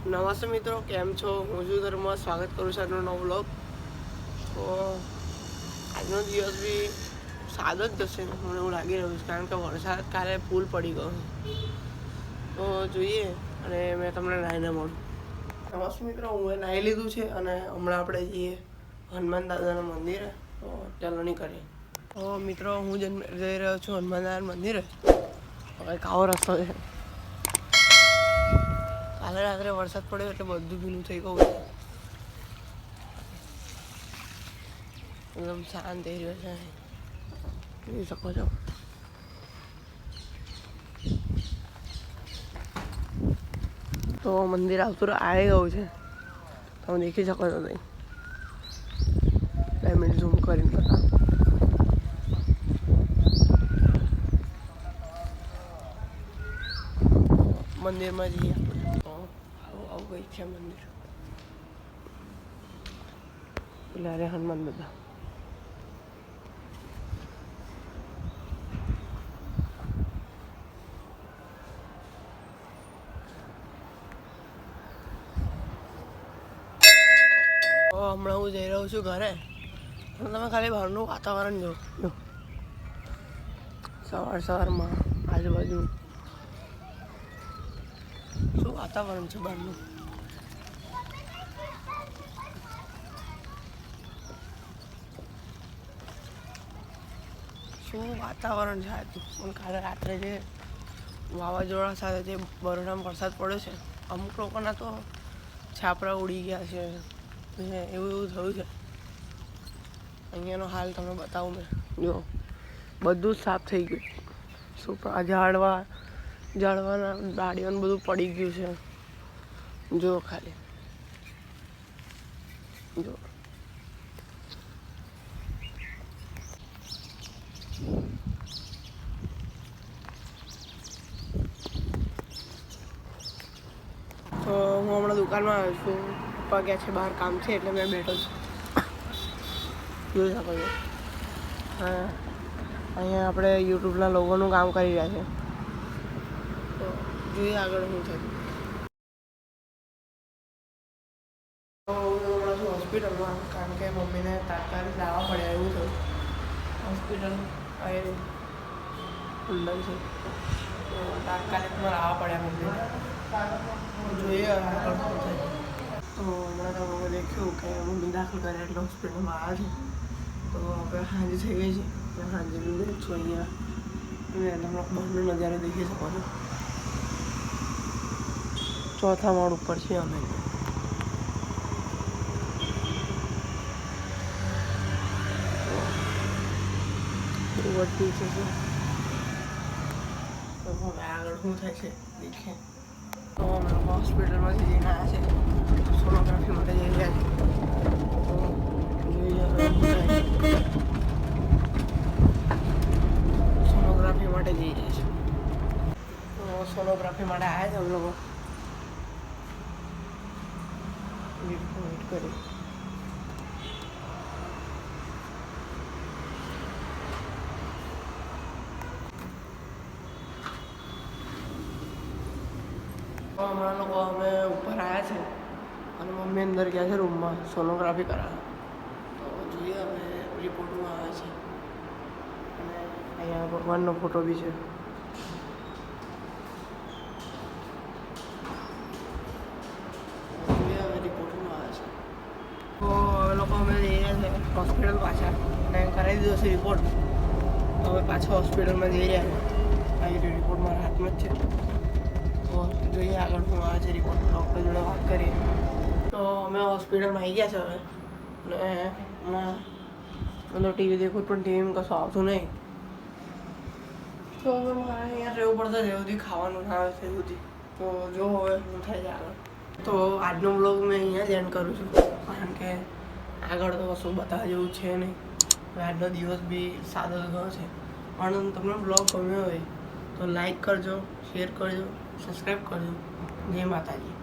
નમસ્તે મિત્રો, કેમ છો? હું છું ધર્મ, સ્વાગત કરું છું આજનો નવો વ્લોગ. તો આજનો દિવસ બી સાદો જ જશે મને એવું લાગી રહ્યું છે, કારણ કે વરસાદ કાલે ફૂલ પડી ગયો. તો જોઈએ અને મેં તમને નાહીને મળું. નમસ્તે મિત્રો, હું નાહી લીધું છે અને હમણાં આપણે જઈએ હનુમાન દાદાના મંદિરે. તો ચાલો નીકળીએ. તો મિત્રો, હું જઈ રહ્યો છું હનુમાન દાદાના મંદિરે. હવે આવો રસ્તો છે. કાલે રાત્રે વરસાદ પડ્યો એટલે બધું ભીનું થઈ ગયું. એકદમ શાંત એરિયો છે, જોઈ શકો છો. તો મંદિર આવતું આવી ગયું છે, તમે દેખી શકો છો. ત્યાં 2 મિનિટ ઝૂમ કરીને બતાવો. મંદિરમાં જઈએ આવું કંઈક છે મંદિર. પેલા રે હનુમાન દાદા. હમણાં હું જઈ રહ્યો છું ઘરે. તમે ખાલી બહારનું વાતાવરણ જો સવારમાં આજુબાજુ શું વાતાવરણ છે બહારનું. શું વાતાવરણ છે આજનું. પણ કાલે રાત્રે જે વાવાઝોડા સાથે જે બરોડામાં વરસાદ પડ્યો છે, અમુક લોકોના તો છાપરા ઉડી ગયા છે, એવું થયું છે. અહીંયાનો હાલ તમને બતાવું મેં. જો બધું જ સાફ થઈ ગયું. શું ઝાડવાના ડાળીઓને બધું પડી ગયું છે. જો ખાલી જો. તો હું હમણાં દુકાનમાં આવ્યો છું. પપ્પા ગયા છે બહાર, કામ છે એટલે મેં બેઠો છું. જોઈ શકો છો. હા, અહીંયા આપણે યુટ્યુબના લોગોનું કામ કરી રહ્યા છે. તો જોઈએ આગળ શું થાય. તો હું હમણાં છું હોસ્પિટલમાં, કારણ કે મમ્મીને તાત્કાલિક લાવવા પડ્યા એવું થયું. હોસ્પિટલ આવી ખુલ્લું છે, તો તાત્કાલિકમાં લાવવા પડ્યા મમ્મીને. જોઈએ આગળ શું થાય. તો હમણાં તમે દેખ્યું કે મમ્મી દાખલ કરે એટલે હોસ્પિટલમાં આવ્યા છે. તો આપણે સાંજ થઈ ગઈ છે, સાંજે બી બેઠ છું અહીંયા. તમે બહારનો નજારો દેખી શકો છો. 4થા માળ ઉપર છીએ અમે. વધતી છે, તો હવે આગળ શું થાય છે દેખીએ. તો અમે હોસ્પિટલમાંથી જઈને આવ્યા છે, સોનોગ્રાફી માટે જઈ રહ્યા છે. તો જોઈએ હવે શું થાય. સોનોગ્રાફી માટે જઈ રહ્યા છે. તો સોનોગ્રાફી માટે આવ્યા છે અમે લોકો. વેઇટ કરી. હમણાં લોકો અમે ઉપર આવ્યા છે અને મમ્મી અંદર ગયા છે રૂમમાં સોનોગ્રાફી કરાવવા. તો જોઈએ અમે રિપોર્ટમાં આવે છે. અને અહીંયા ભગવાનનો ફોટો બી છે. જોઈએ હવે રિપોર્ટમાં આવે છે. તો હવે લોકો અમે જઈ રહ્યા છે હોસ્પિટલ પાછા, અને કરાવી દીધો છે રિપોર્ટ. તો હવે પાછા હોસ્પિટલમાં જઈ રહ્યા છે. આવી રહ્યો રિપોર્ટ મારા હાથમાં જ છે. તો જોઈએ આગળ હું આવે છે રિપોર્ટ. ડૉક્ટર જોડે વાત કરીએ. તો અમે હોસ્પિટલમાં આવી ગયા છે હવે. અને હમણાં મતલબ ટીવી દેખું પણ ટીવીમાં કશું આવતું નહીં. તો હવે મારે અહીંયા રહેવું પડશે જ્યાં સુધી ખાવાનું ના આવે ત્યાં સુધી. તો જો હવે શું થાય છે આગળ. તો આજનો બ્લોગ મેં અહીંયા જ એન્ડ કરું છું, કારણ કે આગળ તો કશું બતાવવા જેવું છે નહીં. આજનો દિવસ બી સાદો ગયો છે. પણ તમને બ્લોગ ગમ્યો હોય તો લાઈક કરજો, શેર કરજો, સબસ્ક્રાઈબ કરજો. જય માતાજી.